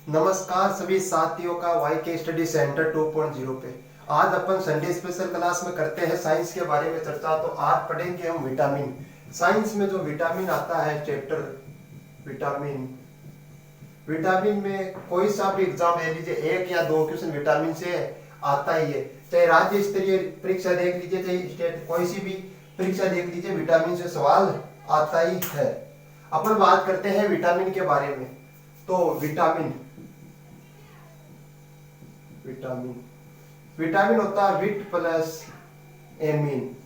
नमस्कार सभी साथियों का वाई के स्टडी सेंटर 2.0 पे। आज अपन संडे स्पेशल क्लास में करते हैं साइंस के बारे में चर्चा। तो आज पढ़ेंगे हम विटामिन। साइंस में जो विटामिन आता है चैप्टर विटामिन। विटामिन में कोई सा भी एग्जाम ले लीजिए, एक या दो क्वेश्चन विटामिन से आता ही है। चाहे राज्य स्तरीय परीक्षा देख लीजिए, चाहे स्टेट कोई सी भी परीक्षा देख लीजिए, विटामिन से सवाल आता ही है। अपन बात करते हैं विटामिन के बारे में। तो विटामिन विटामिन विटामिन होता है विट प्लस एमीन।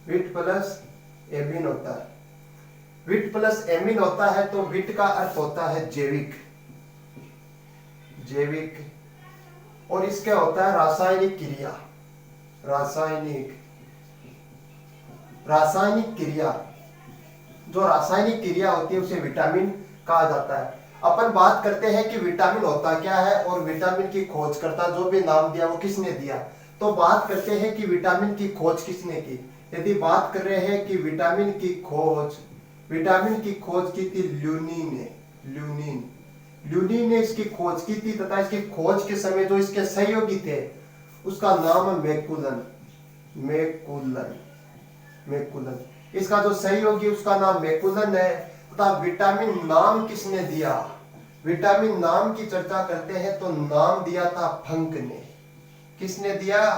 विट प्लस एमीन होता है। विट प्लस एमीन होता है तो विट का अर्थ होता है जैविक। जैविक और इसके होता है रासायनिक क्रिया। रासायनिक रासायनिक क्रिया, जो रासायनिक क्रिया होती है उसे विटामिन कहा जाता है। अपन बात करते हैं कि विटामिन होता क्या है और विटामिन की खोजकर्ता जो भी नाम दिया वो किसने दिया। तो बात करते हैं कि विटामिन की खोज किसने की। यदि बात कर रहे हैं कि विटामिन की खोज की थी ल्यूनी ने। ल्यूनी ने इसकी खोज की थी तथा इसकी खोज के समय जो इसके सहयोगी थे उसका नाम है मैकुलन। इसका जो सहयोगी उसका नाम मैकुलन है। तथा विटामिन नाम किसने दिया। विटामिन नाम की चर्चा करते हैं तो नाम दिया था फंक ने। किसने दिया।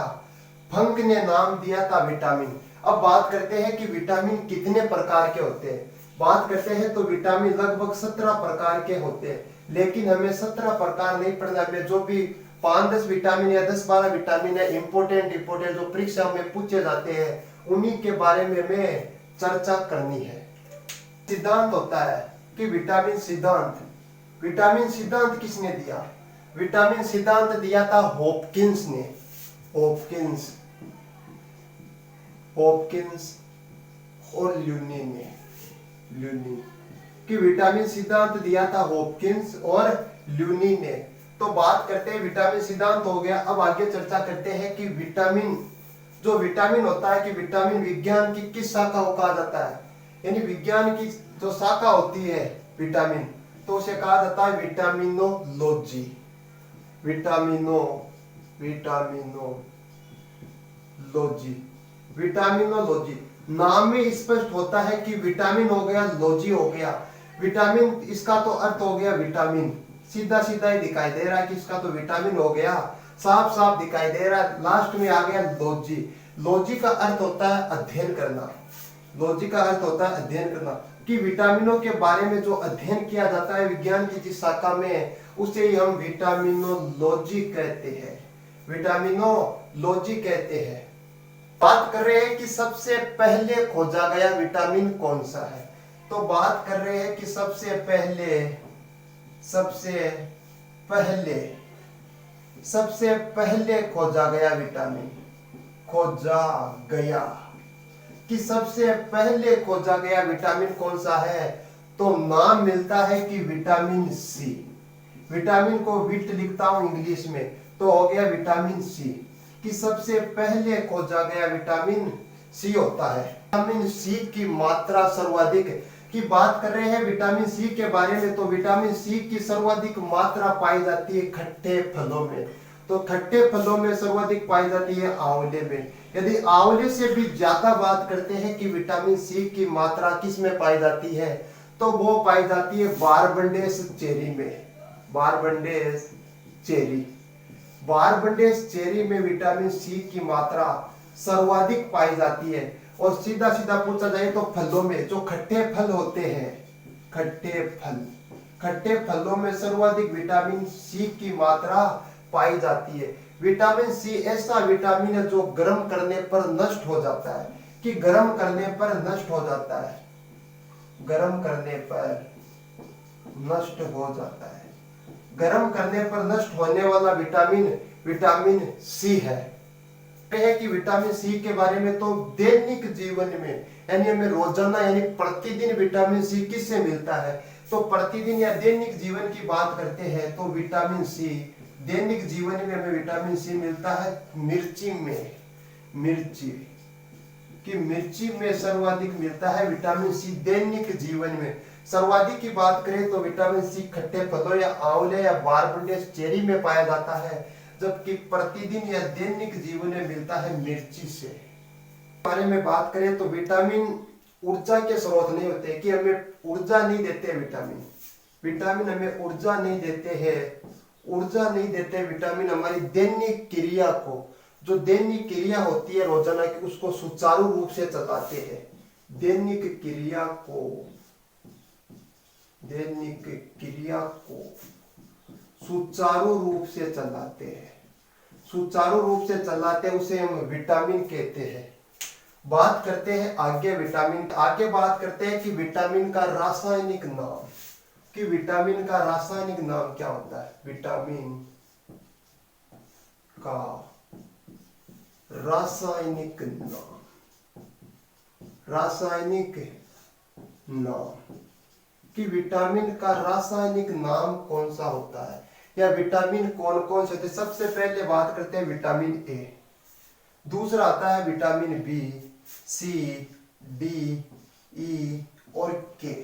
फंक ने नाम दिया था विटामिन। अब बात करते हैं कि विटामिन कितने प्रकार के होते हैं। बात करते हैं तो विटामिन लगभग 17 प्रकार के होते हैं, लेकिन हमें 17 प्रकार नहीं पढ़ना। हमें जो भी 5-10 विटामिन या 10-12 विटामिन है इंपोर्टेंट जो परीक्षा में पूछे जाते हैं उन्हीं के बारे में हमें चर्चा करनी है। सिद्धांत होता है कि विटामिन सिद्धांत किसने दिया। विटामिन सिद्धांत दिया था हॉपकिंस ने। हॉपकिंस और ल्यूनी कि विटामिन सिद्धांत दिया था हॉपकिंस और ल्यूनी ने। तो बात करते हैं विटामिन सिद्धांत हो गया। अब आगे चर्चा करते हैं कि विटामिन होता है कि विटामिन विज्ञान की किस शाखा को कहा जाता है। यानी विज्ञान की जो शाखा होती है विटामिन, तो उसे कहा जाता है विटामिनोलॉजी। विटामिनोलॉजी नाम में स्पष्ट होता है कि विटामिन हो गया, लॉजी हो गया। विटामिन इसका तो अर्थ हो गया विटामिन, सीधा सीधा ही दिखाई दे रहा है कि इसका तो विटामिन हो गया, साफ साफ दिखाई दे रहा है। लास्ट में आ गया लॉजी। लॉजी का अर्थ होता है अध्ययन करना। कि विटामिनों के बारे में जो अध्ययन किया जाता है विज्ञान की जिस शाखा में, उसे ही हम विटामिनोलॉजी कहते हैं। बात कर रहे हैं कि सबसे पहले खोजा गया विटामिन कौन सा है। तो बात कर रहे हैं कि सबसे पहले खोजा गया विटामिन कौन सा है। तो नाम मिलता है कि विटामिन सी। विटामिन को विट लिखता हूं इंग्लिश में, तो हो गया विटामिन सी। कि सबसे पहले खोजा गया विटामिन सी होता है। विटामिन सी की मात्रा सर्वाधिक की बात कर रहे हैं विटामिन सी के बारे में। तो विटामिन सी की सर्वाधिक मात्रा पाई जाती है खट्टे फलों में। तो खट्टे फलों में सर्वाधिक पाई जाती है आंवले में। यदि आंवले से भी ज्यादा बात करते हैं कि विटामिन सी की मात्रा किस में पाई जाती है, तो वो पाई जाती है बारबंडेस चेरी में। बारबंडेस चेरी में विटामिन सी की मात्रा सर्वाधिक पाई जाती है। और सीधा सीधा पूछा जाए तो फलों में जो खट्टे फल होते हैं, खट्टे फलों में सर्वाधिक विटामिन सी की मात्रा पाई जाती है। विटामिन सी ऐसा विटामिन है जो गर्म करने पर नष्ट हो जाता है। गर्म करने पर नष्ट होने वाला विटामिन सी है। कि विटामिन सी के बारे में तो दैनिक जीवन में यानी हमें रोजाना यानी प्रतिदिन विटामिन सी किससे मिलता है। तो प्रतिदिन या दैनिक जीवन की बात करते हैं तो विटामिन सी दैनिक जीवन में हमें विटामिन सी मिलता है मिर्ची में सर्वाधिक मिलता है विटामिन सी दैनिक जीवन में। सर्वाधिक की बात करें तो विटामिन सी खट्टे फलों या आंवले या बारबुंडे चेरी में पाया जाता है, जबकि प्रतिदिन या दैनिक जीवन में मिलता है मिर्ची से। बारे में बात करें तो विटामिन ऊर्जा के स्रोत नहीं होते, कि हमें ऊर्जा नहीं देते। विटामिन विटामिन हमें ऊर्जा नहीं देते हैं, ऊर्जा नहीं देते। विटामिन हमारी दैनिक क्रिया को, जो दैनिक क्रिया होती है रोजाना की, उसको सुचारू रूप से चलाते हैं। दैनिक क्रिया को, दैनिक क्रिया को सुचारू रूप से चलाते हैं, सुचारू रूप से चलाते हैं, उसे हम विटामिन कहते हैं। बात करते हैं आगे विटामिन, आगे बात करते हैं कि विटामिन का रासायनिक नाम, कि विटामिन का रासायनिक नाम क्या होता है। विटामिन का रासायनिक नाम, रासायनिक नाम, कि विटामिन का रासायनिक नाम कौन सा होता है, या विटामिन कौन कौन से होते हैं। सबसे पहले बात करते हैं विटामिन ए, दूसरा आता है विटामिन बी, सी, डी, ई और के।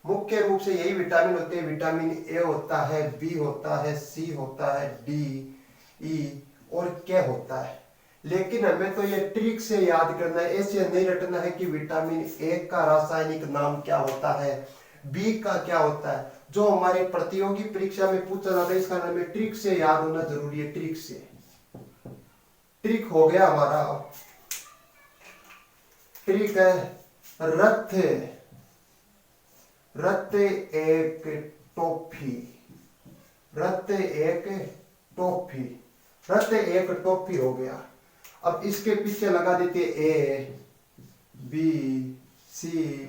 मुख्य रूप से यही विटामिन होते हैं। विटामिन ए होता है, बी होता है, सी होता है, डी, ई और के होता है। लेकिन हमें तो ये ट्रिक से याद करना है, ऐसे नहीं रटना है कि विटामिन ए का रासायनिक नाम क्या होता है, बी का क्या होता है। जो हमारी प्रतियोगी परीक्षा में पूछा जाता है, इसका हमें ट्रिक से याद होना जरूरी है। ट्रिक से, ट्रिक हो गया हमारा, ट्रिक है रथ, रथ एक टॉफी, रथ एक टॉफी, रथ एक टॉफी हो गया। अब इसके पीछे लगा देते ए, बी, सी,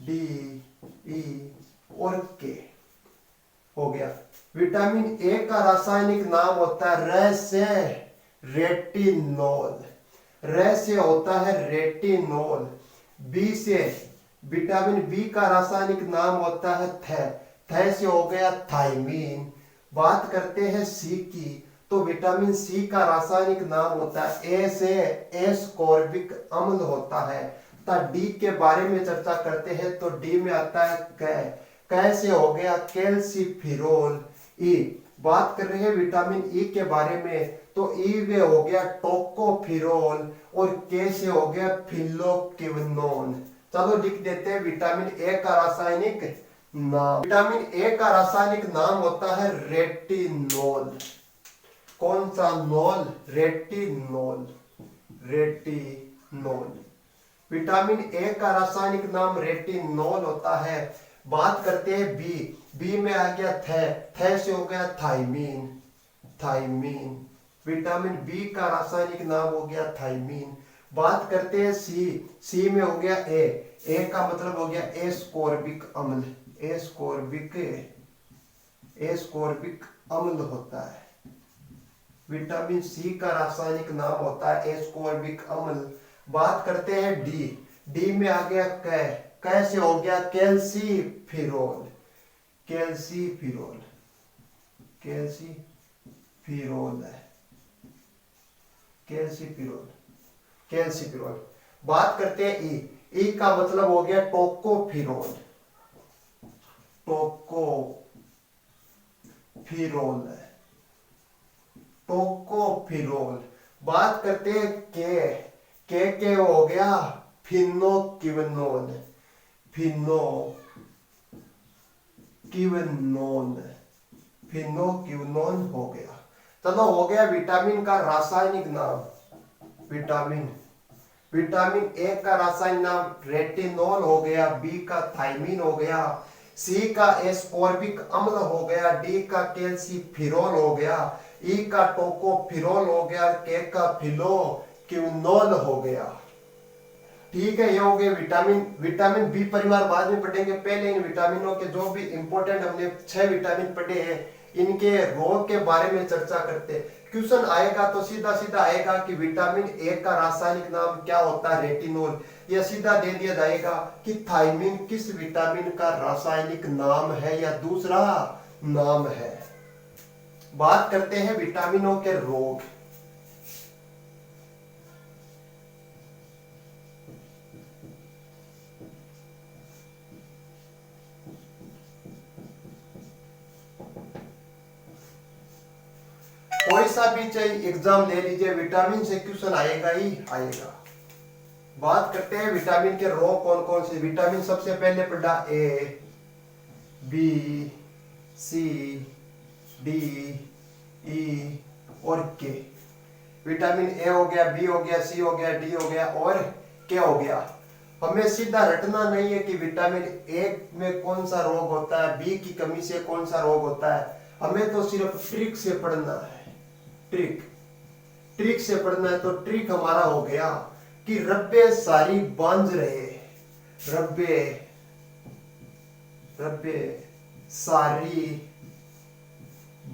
डी, ई और के, हो गया। विटामिन ए का रासायनिक नाम होता है र से रेटिनोल, र से होता है रेटिनोल। बी से, विटामिन बी का रासायनिक नाम होता है थ से हो गया थायमीन। बात करते हैं सी की, तो विटामिन सी का रासायनिक नाम होता है ए से एस्कॉर्बिक अम्ल होता है। डी के बारे में चर्चा करते हैं तो डी में आता है कै से हो गया कैल्सीफिरोल। ई, बात कर रहे हैं विटामिन ई के बारे में, तो ई में हो गया टोकोफिरोल और के से हो गया फिलोक्विनोन। चलो लिख देते हैं विटामिन ए का रासायनिक नाम। विटामिन ए का रासायनिक नाम होता है रेटिनोल। कौन सा नोल? Retinol, retinol. विटामिन ए का रासायनिक नाम रेटिनोल होता है। बात करते हैं बी, बी में आ गया थ से हो गया थायमीन, थायमीन। विटामिन बी का रासायनिक नाम हो गया थायमीन। बात करते हैं सी, सी में हो गया ए का मतलब हो गया एस्कॉर्बिक अम्ल, एस्कॉर्बिक, एस्कॉर्बिक अम्ल होता है। विटामिन सी का रासायनिक नाम होता है एस्कॉर्बिक अम्ल। बात करते हैं डी, डी में आ गया कै से हो गया कैल्सीफिरोल, कैल्सीफिरोल, कैल्सीफिरोल है, कैल्सीफिरोल, कैल्सीफिरोल। बात करते हैं ई, ई का मतलब हो गया टोकोफिरोल, टोकोफिरोल है, टोकोफिरोल। बात करते हैं के हो गया फिनोक्विनोन, फिनोक्विनोन, फिनोक्विनोन हो गया। चलो हो गया विटामिन का रासायनिक नाम। विटामिन, विटामिन ए का रासायनिक नाम रेटिनोल हो गया, बी का थायमीन हो गया, सी का एस्कॉर्बिक अम्ल हो गया, डी का कैल्सीफिरोल हो गया, ई का टोकोफिरोल हो गया, के का फिलोक्विनोल हो गया। ठीक है, ये हो गए विटामिन। विटामिन बी परिवार बाद में पढ़ेंगे। पहले इन विटामिनों के जो भी इंपॉर्टेंट हमने 6 विटामिन पढ़े हैं, इनके रोग के बारे में चर्चा करते हैं। क्वेश्चन आएगा तो सीधा सीधा आएगा कि विटामिन ए का रासायनिक नाम क्या होता है, रेटिनोल। या सीधा दे दिया जाएगा कि थायमीन किस विटामिन का रासायनिक नाम है या दूसरा नाम है। बात करते हैं विटामिनों के रोग। कोई सा भी चाहे एग्जाम ले लीजिए, विटामिन से क्वेश्चन आएगा ही आएगा। बात करते हैं विटामिन के रो कौन कौन से। विटामिन सबसे पहले पढ़ा ए, बी, सी, डी, ई और के। विटामिन ए हो गया, बी हो गया, सी हो गया, डी हो गया और के हो गया। हमें सीधा रटना नहीं है कि विटामिन ए में कौन सा रोग होता है, बी की कमी से कौन सा रोग होता है। हमें तो सिर्फ ट्रिक से पढ़ना है, ट्रिक से पढ़ना है। तो ट्रिक हमारा हो गया कि रब्बे सारी बांझ रहे, रब्बे सारी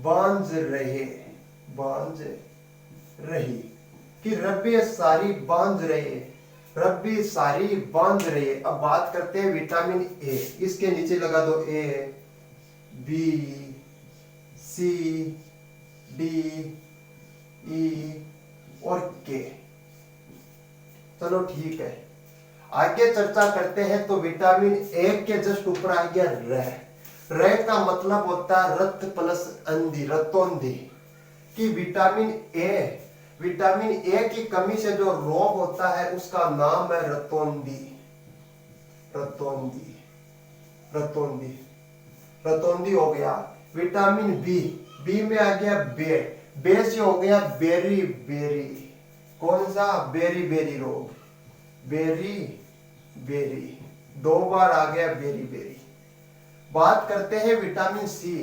बांझ रहे, बांझ रही, कि रब्बे सारी बांझ रहे, रब्बी सारी बांझ रहे। अब बात करते हैं विटामिन ए। इसके नीचे लगा दो ए, बी, सी, डी, ई और के। चलो ठीक है, आगे चर्चा करते हैं। तो विटामिन ए के जस्ट ऊपर आ गया र का मतलब होता है रक्त प्लस अंधी, रतौंधी। कि विटामिन ए की कमी से जो रोग होता है उसका नाम है रतौंधी, रतौंधी, रतौंधी, रतौंधी हो गया। विटामिन बी में आ गया बे से हो गया बेरी बेरी। कौन सा? बेरी बेरी रोग, बेरी बेरी, दो बार आ गया बेरी बेरी। बात करते हैं विटामिन सी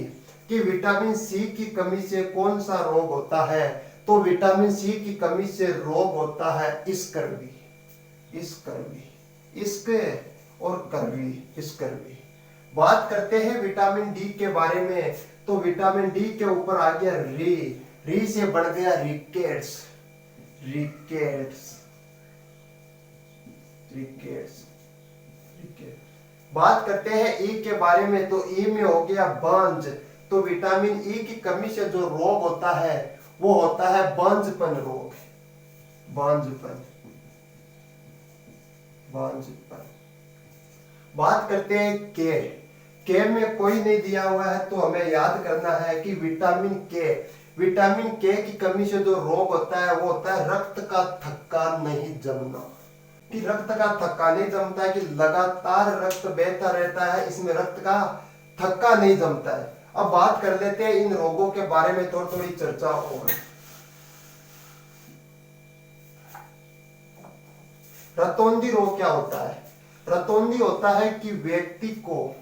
कि विटामिन सी की कमी से कौन सा रोग होता है। तो विटामिन सी की कमी से रोग होता है स्कर्वी, इश्क और स्कर्वी। बात करते हैं विटामिन डी के बारे में। तो विटामिन डी के ऊपर आ गया री से बढ़ गया रिकेट्स, बात करते हैं ई के बारे में। तो ई में हो गया बांझ। तो विटामिन ई की कमी से जो रोग होता है वो होता है बांझपन रोग, बांझपन। बात करते हैं के में कोई नहीं दिया हुआ है तो हमें याद करना है कि विटामिन के की कमी से जो रोग होता है वो होता है रक्त का थक्का नहीं जमना। कि रक्त का थक्का नहीं जमता है, कि लगातार रक्त बहता रहता है, इसमें रक्त का थक्का नहीं जमता है। अब बात कर लेते हैं इन रोगों के बारे में थोड़ी चर्चा और। रतौंधी रोग क्या होता है? रतौंधी होता है कि व्यक्ति को,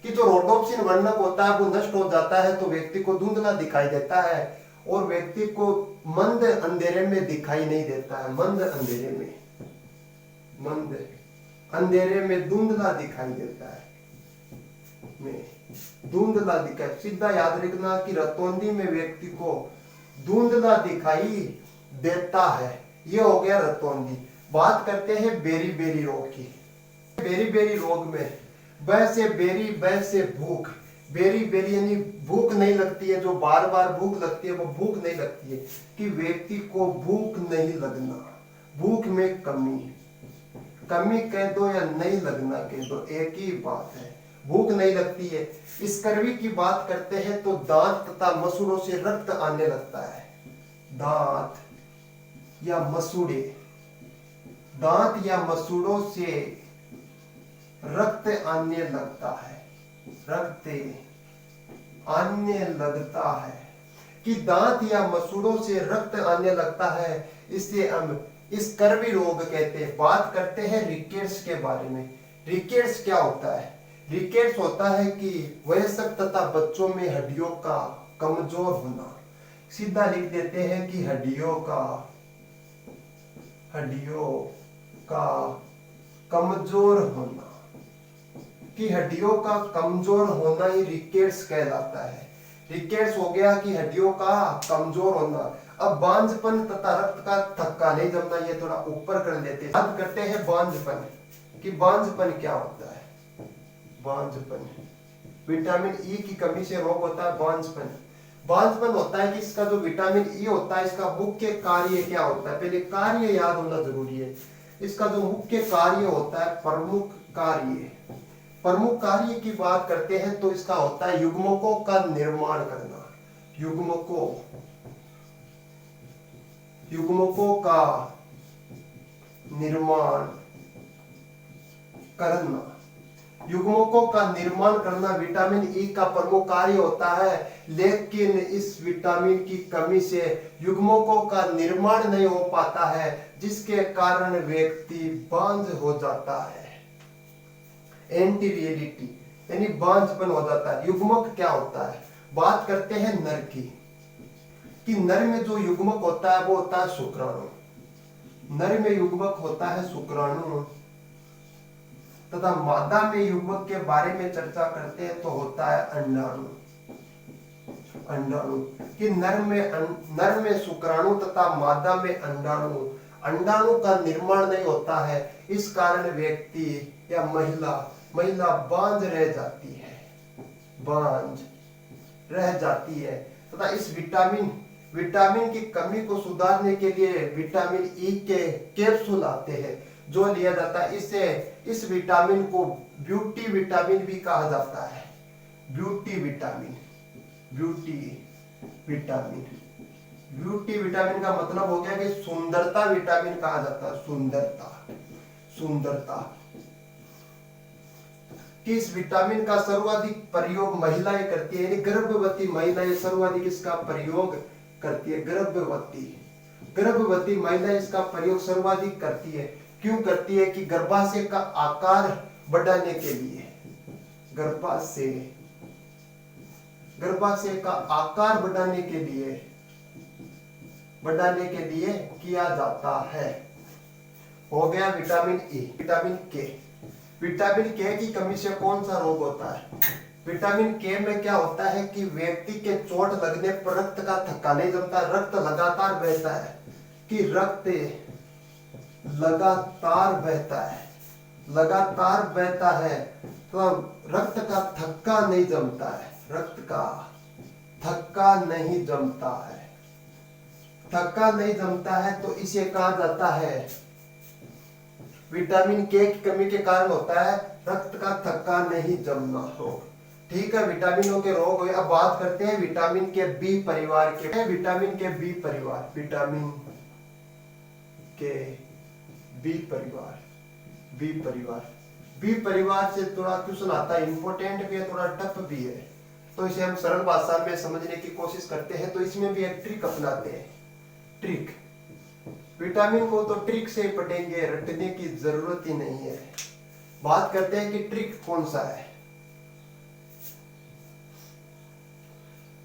कि जो रोडोप्सिन वर्णक होता है वो नष्ट हो जाता है तो व्यक्ति को धुंधला दिखाई देता है और व्यक्ति को मंद अंधेरे में दिखाई नहीं देता है। मंद अंधेरे में धुंधला दिखाई देता है, धुंधला दिखाई। सीधा याद रखना कि रतौंधी में व्यक्ति को धुंधला दिखाई देता है, ये हो गया रतौंधी। बात करते हैं बेरी बेरी रोग की। बेरी बेरी रोग में ब से भूख, बेरी बेरी यानी भूख नहीं लगती है, जो बार बार भूख लगती है वो भूख नहीं लगती है। कि व्यक्ति को भूख नहीं लगना, भूख में कमी कह दो या नहीं लगना कह दो, एक ही बात है, भूख नहीं लगती है। स्कर्वी की बात करते हैं तो दांत तथा मसूड़ों से रक्त आने लगता है। दांत या मसूड़ों से रक्त आने लगता है, कि दांत या मसूड़ों से रक्त आने लगता है, इसे हम स्कर्वी रोग कहते हैं। बात करते हैं रिकेट्स के बारे में। रिकेट्स क्या होता है? रिकेट्स होता है कि वयस्क तथा बच्चों में हड्डियों का कमजोर होना। सीधा लिख देते हैं कि हड्डियों का कमजोर होना, कि हड्डियों का कमजोर होना ही रिकेट्स कहलाता है। रिकेट्स हो गया कि हड्डियों का कमजोर होना। अब बांझपन तथा रक्त का थक्का नहीं जमना, ये थोड़ा ऊपर कर लेते हैं। बात करते हैं बांझपन, कि बांझपन क्या होता है। बांझपन विटामिन ई की कमी से रोग होता है बांझपन होता है कि इसका जो विटामिन ई होता है इसका मुख्य कार्य क्या होता है। पहले कार्य याद होना जरूरी है। इसका जो मुख्य कार्य होता है प्रमुख कार्य की बात करते हैं तो इसका होता है युग्मकों का निर्माण करना, युग्मकों का निर्माण करना। युग्मकों का निर्माण करना विटामिन ई का प्रमुख कार्य होता है, लेकिन इस विटामिन की कमी से युग्मकों का निर्माण नहीं हो पाता है, जिसके कारण व्यक्ति बांझ हो जाता है। एंटीरियलिटी यानी बांझपन हो जाता है। युग्मक क्या होता है? बात करते हैं नर की, कि नर में जो युग्मक होता है वो होता है शुक्राणु। नर में युग्मक होता है शुक्राणु, तथा मादा में युग्मक के बारे में चर्चा करते हैं तो होता है अंडाणु। अंडाणु कि नर में शुक्राणु तथा मादा में अंडाणु। अंडाणु का निर्माण नहीं होता है, इस कारण व्यक्ति या महिला बांझ रह जाती है, बांझ रह जाती है। तथा इस विटामिन की कमी को सुधारने के लिए विटामिन ई के कैप्सूल आते हैं जो लिया जाता है। इससे इस विटामिन को ब्यूटी विटामिन भी कहा जाता है। ब्यूटी विटामिन का मतलब हो गया कि सुंदरता विटामिन कहा जाता है। सुंदरता कि इस विटामिन का सर्वाधिक प्रयोग महिलाएं करती है, यानी गर्भवती महिलाएं सर्वाधिक इसका प्रयोग करती है। गर्भवती महिलाएं इसका प्रयोग सर्वाधिक करती है। क्यों करती है? कि गर्भाशय का आकार बढ़ाने के लिए, गर्भाशय का आकार बढ़ाने के लिए किया जाता है। हो गया विटामिन ई। विटामिन के की कमी से कौन सा रोग होता है? विटामिन के में क्या होता है कि व्यक्ति के चोट लगने पर रक्त का थक्का नहीं जमता, रक्त लगातार बहता है, कि रक्त लगातार बहता है, तो रक्त का थक्का नहीं जमता है। थक्का नहीं जमता है तो इसे कहा जाता है, विटामिन के की कमी के कारण होता है रक्त का थक्का नहीं जमना रोग। ठीक है, विटामिनों के रोग हुए। अब बात करते हैं विटामिन के बी परिवार के। विटामिन के बी परिवार से थोड़ा क्वेश्चन आता है, इंपॉर्टेंट भी है, थोड़ा टफ भी है, तो इसे हम सरल भाषा में समझने की कोशिश करते हैं। तो इसमें भी एक ट्रिक अपनाते हैं। ट्रिक, विटामिन को तो ट्रिक से पढ़ेंगे, रटने की जरूरत ही नहीं है। बात करते हैं कि ट्रिक कौन सा है।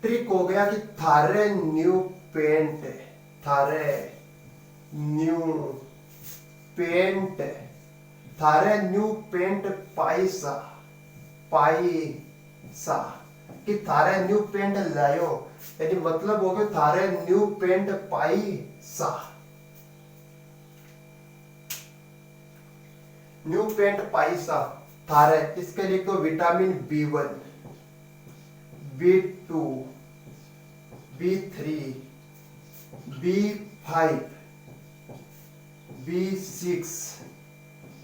ट्रिक हो गया कि थारे न्यू पेंट पाइसा कि थारे न्यू पेंट लायो, यानी मतलब हो गया थारे न्यू पेंट पाइसा। न्यू पेंट पाइसा थारे, इसके लिए तो vitamin B1, B2, B3, B5, B6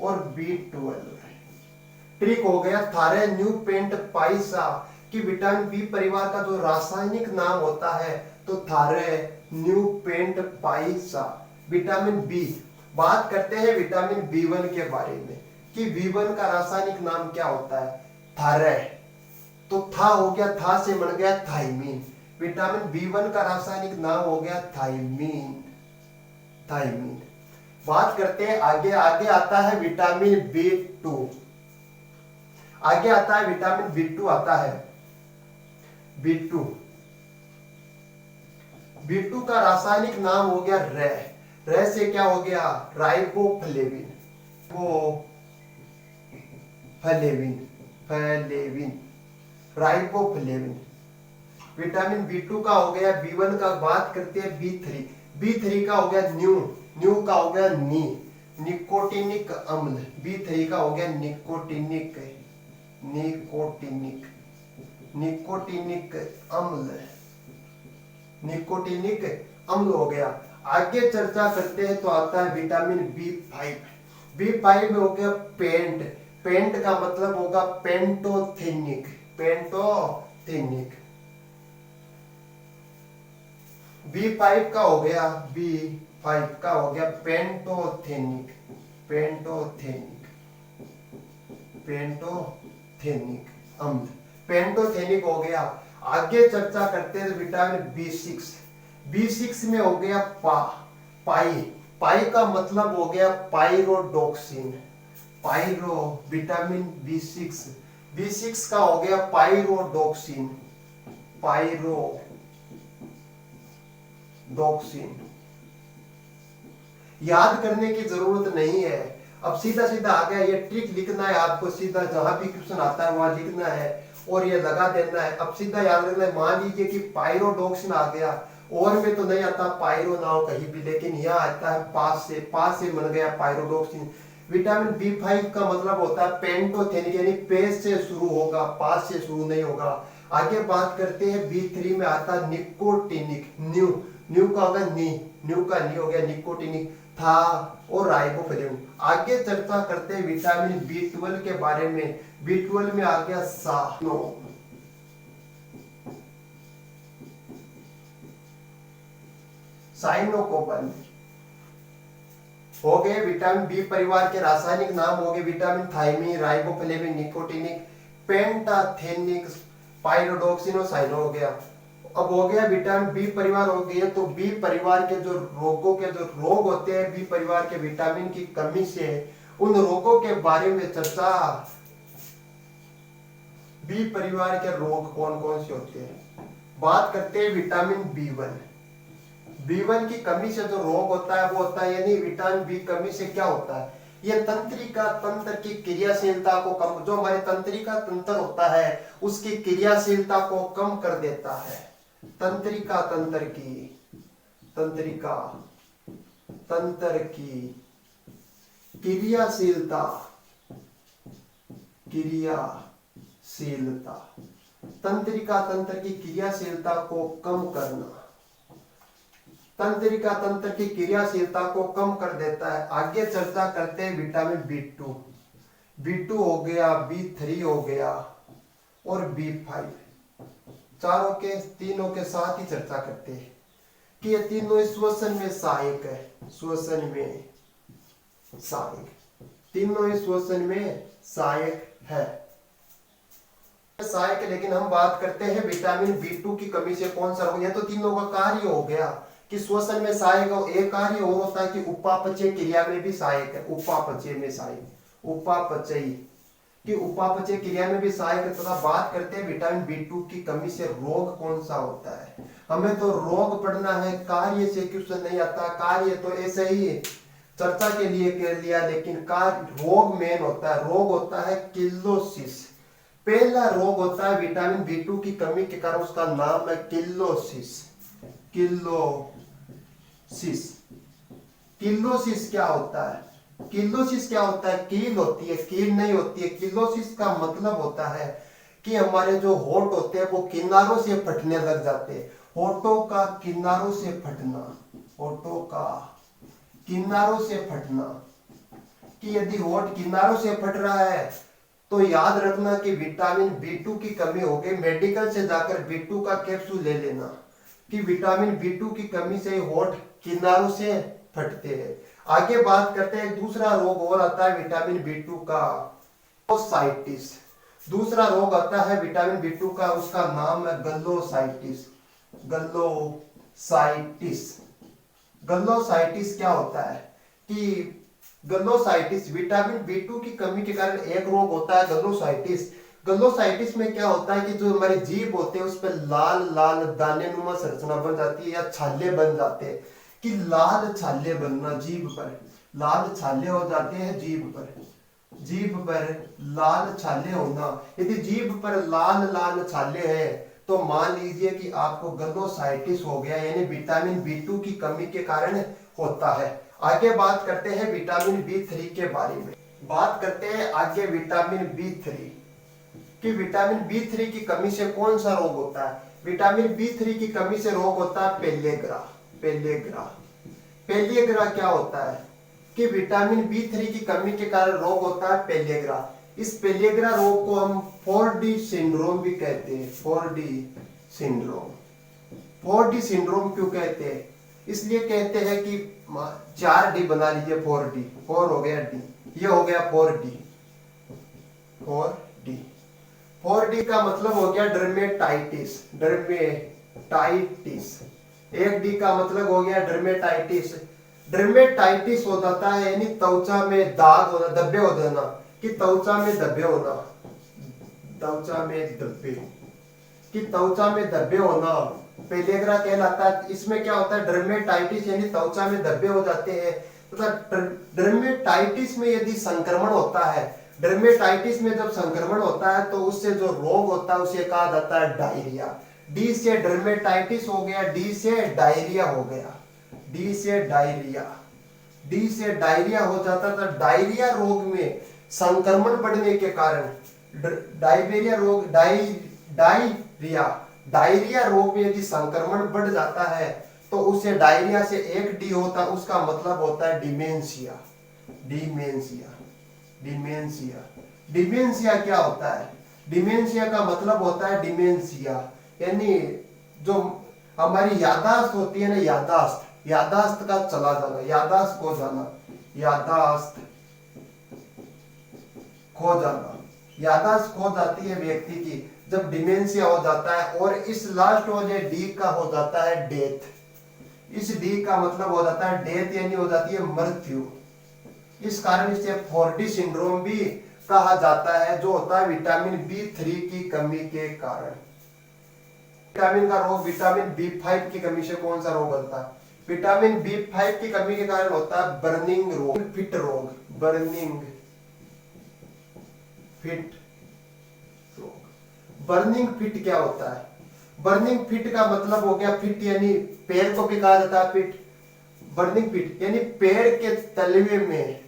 और B12। ट्रिक हो गया थारे न्यू पेंट पाइसा कि विटामिन बी परिवार का जो रासायनिक नाम होता है तो थारे न्यू पेंट पाइसा। विटामिन बी, बात करते हैं विटामिन B1 के बारे में कि B1 का रासायनिक नाम क्या होता है? थारे, तो था हो गया, था से बन गया थाइमीन। विटामिन B1 का रासायनिक नाम हो गया थाइमीन। बात करते हैं आगे आता है विटामिन B2। आगे आता है विटामिन B2 आता है। B2 का रासायनिक नाम हो गया रे से क्या हो गया? राइबोफ्लेविन। राइबोफ्लेविन। विटामिन B2 का हो गया। B1 का बात करते हैं B3 का हो गया न्यू का हो गया निकोटिनिक अम्ल। B3 का हो गया निकोटिनिक अम्ल हो गया। आगे चर्चा करते हैं तो आता है विटामिन B5 में हो गया पेंट का मतलब होगा पेंटोथेनिक। B5 का हो गया फाइव का हो गया पेंटोथेनिक, पेंटोथेनिक, पेंटोथेनिक अम्ल, पेंटोथेनिक हो गया। आगे चर्चा करते हैं विटामिन B6, B6 में हो गया पाई, पाई का मतलब हो गया पायरोडोक्सिन, पायरो, विटामिन B6, B6 का हो गया पायरोडोक्सिन, पायरोडोक्सिन। याद करने की जरूरत नहीं है, अब सीधा सीधा आ गया, ये ट्रिक लिखना है आपको, सीधा जहां भी क्वेश्चन आता है वहां लिखना है और ये लगा देना है। अब सीधा याद रखना है, मान लीजिए कि पायरोडोक्सिन आ गया, और में तो नहीं आता पायरो ना हो कहीं भी, लेकिन यहाँ आता है पास से बन गया पायरोडोक्सिन। विटामिन B5 का मतलब होता है पेंटोथेनिक, यानी पेज से शुरू होगा, पास से शुरू नहीं होगा। आगे बात करते हैं B3 में आता है निकोटिनिक, न्यू का होगा न्यू का नी हो गया निकोटिनिक था, और राइबोफ्लेविन। आगे चर्चा करते हैं विटामिन B12 के बारे में, B12 में आ गया साइनोकोबल हो गए। विटामिन बी परिवार के रासायनिक नाम हो गए vitamin thiamine, riboflavin, nicotinic, pantothenic, pyridoxine और साइनो हो गया। अब हो गया विटामिन बी परिवार हो गया, तो बी परिवार के जो रोगों के जो रोग होते हैं बी परिवार के विटामिन की कमी से, उन रोगों के बारे में चर्चा। बी परिवार के रोग कौन कौन से होते हैं, बात करते हैं विटामिन B1, B1 की कमी से जो रोग होता है वो होता है, यानी विटामिन बी कमी से क्या होता है, ये तंत्रिका तंत्र की क्रियाशीलता को कम, जो हमारे तंत्रिका तंत्र होता है उसकी क्रियाशीलता को कम कर देता है। तंत्रिका तंत्र की क्रियाशीलता, तंत्रिका तंत्र की क्रियाशीलता को कम करना, तंत्रिका तंत्र की क्रियाशीलता को कम कर देता है। आगे चर्चा करते हैं विटामिन B2 हो गया, B3 हो गया और B5, तीनों के साथ ही चर्चा करते हैं कि ये तीनों श्वसन में सहायक है, तीनों श्वसन में सहायक है। लेकिन हम बात करते हैं विटामिन B2 की कमी से कौन सा रोग, यह तो तीनों का कार्य हो गया कि श्वसन में सहायक हो, एक कार्य और होता है कि उपापचय क्रिया में भी सहायक है, उपापचय क्रिया में भी सहायक है। तथा बात करते हैं विटामिन B2 की कमी से रोग कौन सा होता है, हमें तो रोग पढ़ना है, कार्य से क्वेश्चन नहीं आता, कार्य तो ऐसे ही चर्चा के लिए कर लिया, लेकिन रोग मेन होता है, रोग होता है किलोसिस। पहला रोग होता है विटामिन B2 की कमी के कारण, उसका नाम है किलोसिस। किलोसिस क्या होता है, कील होती है, कील नहीं होती है। किलोसिस का मतलब होता है कि हमारे जो होंठ होते हैं वो किनारों से फटने लग जाते हैं, होठों का किनारों से फटना, कि यदि होंठ किनारों से फट रहा है तो याद रखना कि विटामिन B2 की कमी हो गई, मेडिकल से जाकर B2 का कैप्सूल ले लेना कि विटामिन B2 की कमी से होंठ किनारों से फटते हैं। आगे बात करते हैं, दूसरा रोग और आता है विटामिन B2 का, गलोसाइटिस। दूसरा रोग आता है विटामिन B2 का, उसका नाम है गलोसाइटिस। गलोसाइटिस क्या होता है कि गलोसाइटिस विटामिन B2 की कमी के कारण एक रोग होता है गलोसाइटिस में क्या होता है कि जो हमारी जीभ होते हैं उस पर लाल लाल दाने नुमा संरचना बन जाती है या छाले बन जाते हैं, कि लाल छाले बनना, जीभ पर लाल छाले हो जाते हैं, जीभ पर लाल छाले होना। यदि जीभ पर लाल छाले हैं तो मान लीजिए कि आपको गलोसाइटिस हो गया, यानी विटामिन B2 की कमी के कारण होता है। आगे बात करते हैं विटामिन B3 के बारे में, बात करते हैं आगे विटामिन B3 कि विटामिन B3 की कमी से कौन सा रोग होता है। विटामिन B3 की कमी से रोग होता है पेलिएग्रा क्या होता है कि विटामिन B3 की कमी के कारण रोग होता है पेलिएग्रा। इस पेलिएग्रा रोग को हम 4D सिंड्रोम भी कहते हैं। 4D सिंड्रोम क्यों कहते हैं इसलिए कहते हैं कि 4D बना लीजिए, 4D, 4 हो गया डी, ये हो गया 4D। 4D, 4D का मतलब हो गया डर्मेटाइटिस, डर्मेटाइटिस। 1D का मतलब हो गया डर्मेटाइटिस। डर्मेटाइटिस हो जाता है यानी त्वचा में दाग होना, धब्बे हो जाना, कि त्वचा में धब्बे होना, त्वचा में धब्बे, कि त्वचा में धब्बे होना पेलिग्रा कहलाता है। इसमें क्या होता है, डर्मेटाइटिस यानी त्वचा में धब्बे हो जाते हैं। तथा डर्मेटाइटिस में यदि संक्रमण होता है, डर्मेटाइटिस में जब संक्रमण होता है तो उससे जो रोग होता है उसे कहा जाता है डायरिया। डी से डर्मेटाइटिस हो गया, डी से डायरिया हो गया, डी से डायरिया, डी से डायरिया हो जाता था। डायरिया रोग में संक्रमण बढ़ने के कारण डायरिया रोग, डायरिया रोग में यदि संक्रमण बढ़ जाता है तो उसे डायरिया से 1D होता है, उसका मतलब होता है डिमेंशिया। डिमेंशिया, डिमेंशिया, डिमेंशिया क्या होता है, डिमेंशिया का मतलब होता है डिमेंशिया यानी जो हमारी यादाश्त होती है ना, यादाश्त, यादाश्त का चला जाना, यादाश्त खो जाना, यादाश्त खो जाना, यादाश्त खो जाती है व्यक्ति की जब डिमेंशिया हो जाता है। और इस लास्ट हो जाए डी का हो जाता है डेथ। इस डी का मतलब हो जाता है डेथ यानी हो जाती है मृत्यु। इस कारण इसे 4D सिंड्रोम भी कहा जाता है, जो होता है विटामिन B3 की कमी के कारण। विटामिन का रोग, विटामिन B5 की कमी से कौन सा रोग होता है, विटामिन B5 की कमी के कारण होता है बर्निंग रोग, फिट रोग, बर्निंग फिट रोग। बर्निंग फिट क्या होता है, बर्निंग फिट का मतलब हो गया, फिट यानी पैर को भी कहा जाता है फिट। बर्निंग फिट यानी पैर के तलवे में,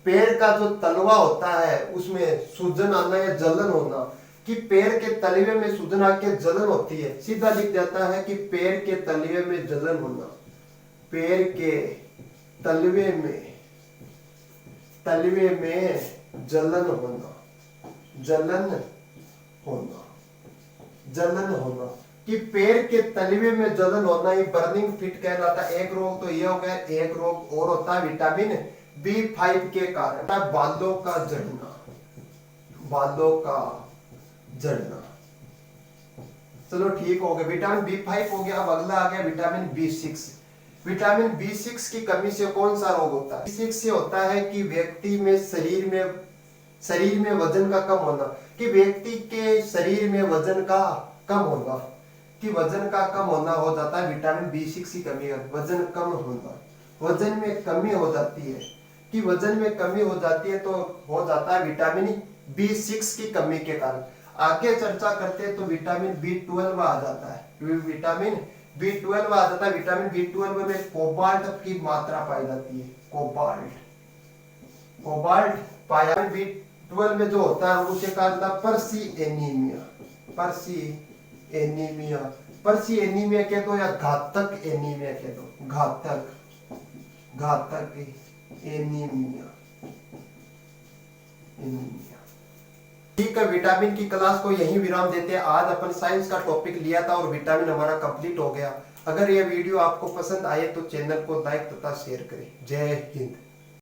पैर का जो तलवा होता है उसमें सूजन आना या जलन होना, कि पैर के तलवे में सूजन आके जलन होती है। सीधा लिख जाता है कि पैर के तलवे में जलन होना, पैर के तलवे में, तलवे में जलन होना, जलन होना, जलन होना, कि पैर के तलवे में जलन होना, ये बर्निंग फिट कहलाता है। एक रोग तो ये हो गया, एक रोग और होता है विटामिन B5 के कारण बालों का झड़ना, बालों का झड़ना। चलो ठीक हो गया, विटामिन B5 हो गया। अब अगला आ गया विटामिन B6। विटामिन B6 की कमी से कौन सा रोग होता है, B6 से होता है कि व्यक्ति में शरीर में वजन का कम होना, कि व्यक्ति के शरीर में वजन का कम होना, कि वजन का कम होना हो जाता है विटामिन B6 की कमी का, वजन कम होना, वजन में कमी हो जाती है, कि वजन में कमी हो जाती है तो हो जाता है विटामिन B6 की कमी के कारण। आगे चर्चा करते हैं तो विटामिन B12 आ जाता है, विटामिन B12 आ जाता है। विटामिन B12 में कोबाल्ट की मात्रा पाई जाती है, कोबाल्ट, कोबाल्ट पाया। B12 में जो होता है उसे कहा जाता है पर्सी एनीमिया, पर्सी एनीमिया, पर्सी एनीमिया कह दो या घातक एनीमिया कह दो, घातक, घातक एनीमिया, एनीमिया। ठीक है, विटामिन की क्लास को यहीं विराम देते हैं। आज अपन साइंस का टॉपिक लिया था और विटामिन हमारा कंप्लीट हो गया। अगर यह वीडियो आपको पसंद आए तो चैनल को लाइक तथा शेयर करें। जय हिंद।